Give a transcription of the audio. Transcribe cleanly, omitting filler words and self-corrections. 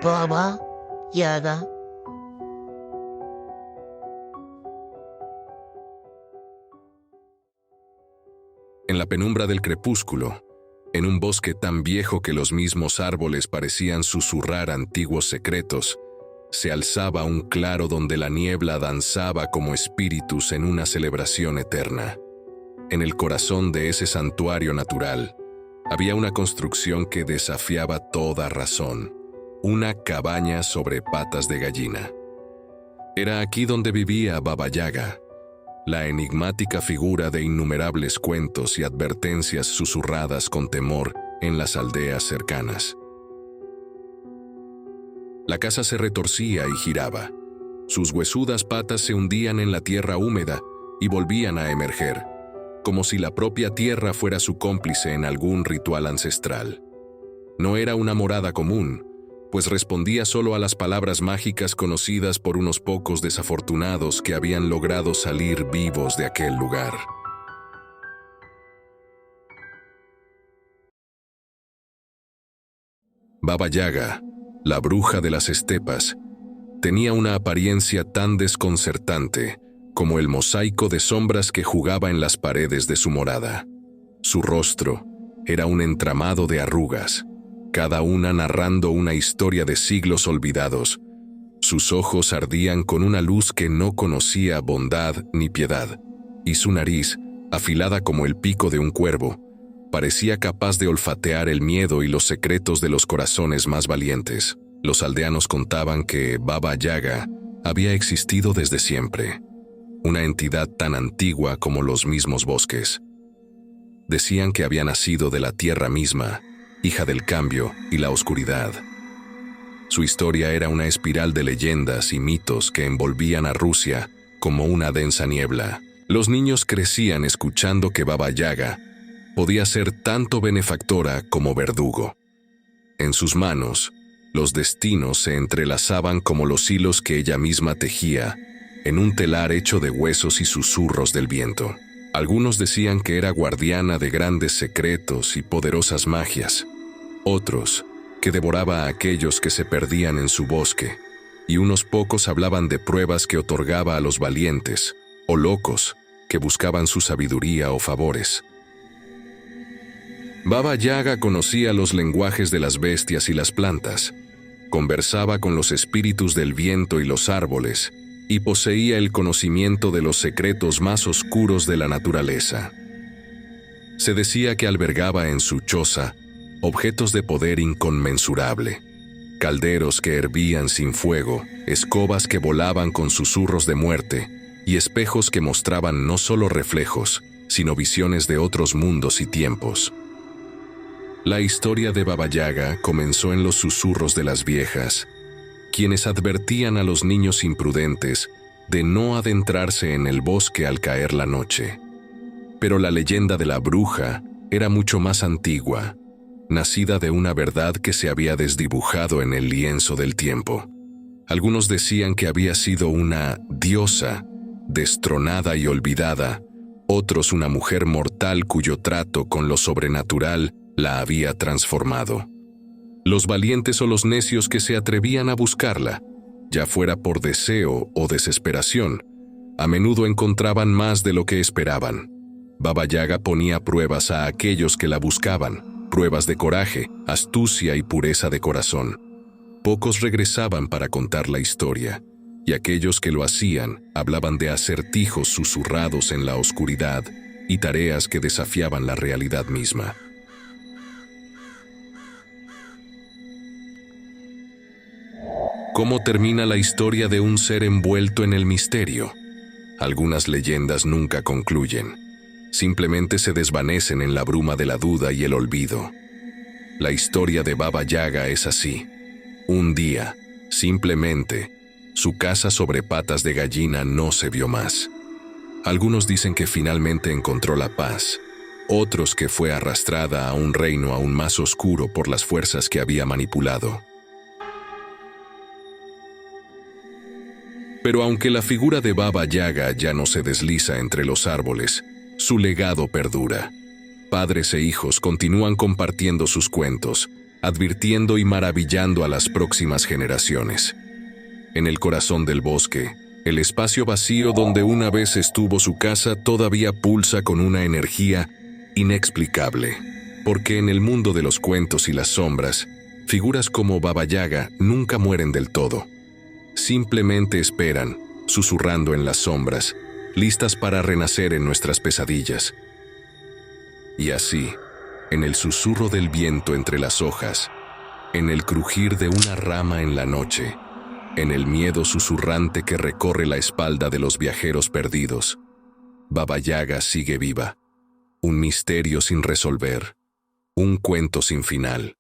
Baba Yaga. En la penumbra del crepúsculo, en un bosque tan viejo que los mismos árboles parecían susurrar antiguos secretos, se alzaba un claro donde la niebla danzaba como espíritus en una celebración eterna. En el corazón de ese santuario natural, había una construcción que desafiaba toda razón, una cabaña sobre patas de gallina. Era aquí donde vivía Baba Yaga, la enigmática figura de innumerables cuentos y advertencias susurradas con temor en las aldeas cercanas. La casa se retorcía y giraba. Sus huesudas patas se hundían en la tierra húmeda y volvían a emerger, como si la propia tierra fuera su cómplice en algún ritual ancestral. No era una morada común, pues respondía solo a las palabras mágicas conocidas por unos pocos desafortunados que habían logrado salir vivos de aquel lugar. Baba Yaga, la bruja de las estepas, tenía una apariencia tan desconcertante como el mosaico de sombras que jugaba en las paredes de su morada. Su rostro era un entramado de arrugas, cada una narrando una historia de siglos olvidados. Sus ojos ardían con una luz que no conocía bondad ni piedad, y su nariz, afilada como el pico de un cuervo, parecía capaz de olfatear el miedo y los secretos de los corazones más valientes. Los aldeanos contaban que Baba Yaga había existido desde siempre, una entidad tan antigua como los mismos bosques. Decían que había nacido de la tierra misma, hija del cambio y la oscuridad. Su historia era una espiral de leyendas y mitos que envolvían a Rusia como una densa niebla. Los niños crecían escuchando que Baba Yaga podía ser tanto benefactora como verdugo. En sus manos, los destinos se entrelazaban como los hilos que ella misma tejía en un telar hecho de huesos y susurros del viento. Algunos decían que era guardiana de grandes secretos y poderosas magias, otros que devoraba a aquellos que se perdían en su bosque, y unos pocos hablaban de pruebas que otorgaba a los valientes o locos que buscaban su sabiduría o favores. Baba Yaga conocía los lenguajes de las bestias y las plantas, conversaba con los espíritus del viento y los árboles, y poseía el conocimiento de los secretos más oscuros de la naturaleza. Se decía que albergaba en su choza objetos de poder inconmensurable, calderos que hervían sin fuego, escobas que volaban con susurros de muerte, y espejos que mostraban no solo reflejos, sino visiones de otros mundos y tiempos. La historia de Baba Yaga comenzó en los susurros de las viejas, quienes advertían a los niños imprudentes de no adentrarse en el bosque al caer la noche. Pero la leyenda de la bruja era mucho más antigua, nacida de una verdad que se había desdibujado en el lienzo del tiempo. Algunos decían que había sido una diosa, destronada y olvidada, otros una mujer mortal cuyo trato con lo sobrenatural la había transformado. Los valientes o los necios que se atrevían a buscarla, ya fuera por deseo o desesperación, a menudo encontraban más de lo que esperaban. Baba Yaga ponía pruebas a aquellos que la buscaban, pruebas de coraje, astucia y pureza de corazón. Pocos regresaban para contar la historia, y aquellos que lo hacían hablaban de acertijos susurrados en la oscuridad y tareas que desafiaban la realidad misma. ¿Cómo termina la historia de un ser envuelto en el misterio? Algunas leyendas nunca concluyen, simplemente se desvanecen en la bruma de la duda y el olvido. La historia de Baba Yaga es así. Un día, simplemente, su casa sobre patas de gallina no se vio más. Algunos dicen que finalmente encontró la paz, otros que fue arrastrada a un reino aún más oscuro por las fuerzas que había manipulado. Pero aunque la figura de Baba Yaga ya no se desliza entre los árboles, su legado perdura. Padres e hijos continúan compartiendo sus cuentos, advirtiendo y maravillando a las próximas generaciones. En el corazón del bosque, el espacio vacío donde una vez estuvo su casa todavía pulsa con una energía inexplicable, porque en el mundo de los cuentos y las sombras, figuras como Baba Yaga nunca mueren del todo. Simplemente esperan, susurrando en las sombras, listas para renacer en nuestras pesadillas. Y así, en el susurro del viento entre las hojas, en el crujir de una rama en la noche, en el miedo susurrante que recorre la espalda de los viajeros perdidos, Baba Yaga sigue viva, un misterio sin resolver, un cuento sin final.